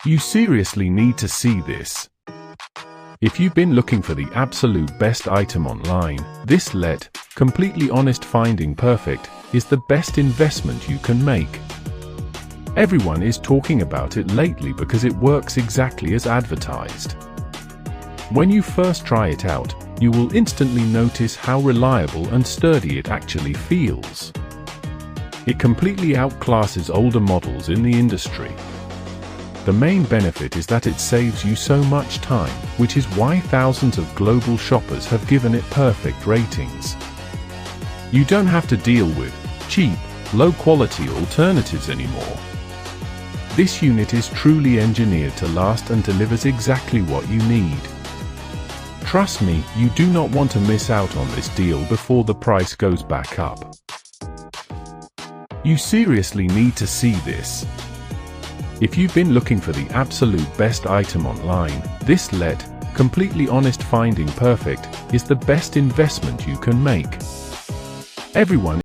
You seriously need to see this. If you've been looking for the absolute best item online, this completely honest finding perfect is the best investment you can make. Everyone is talking about it lately because it works exactly as advertised. When you first try it out, you will instantly notice how reliable and sturdy it actually feels. It completely outclasses older models in the industry. The main benefit is that it saves you so much time, which is why thousands of global shoppers have given it perfect ratings. You don't have to deal with cheap, low-quality alternatives anymore. This unit is truly engineered to last and delivers exactly what you need. Trust me, you do not want to miss out on this deal before the price goes back up. You seriously need to see this. If you've been looking for the absolute best item online, this completely honest finding perfect is the best investment you can make. Everyone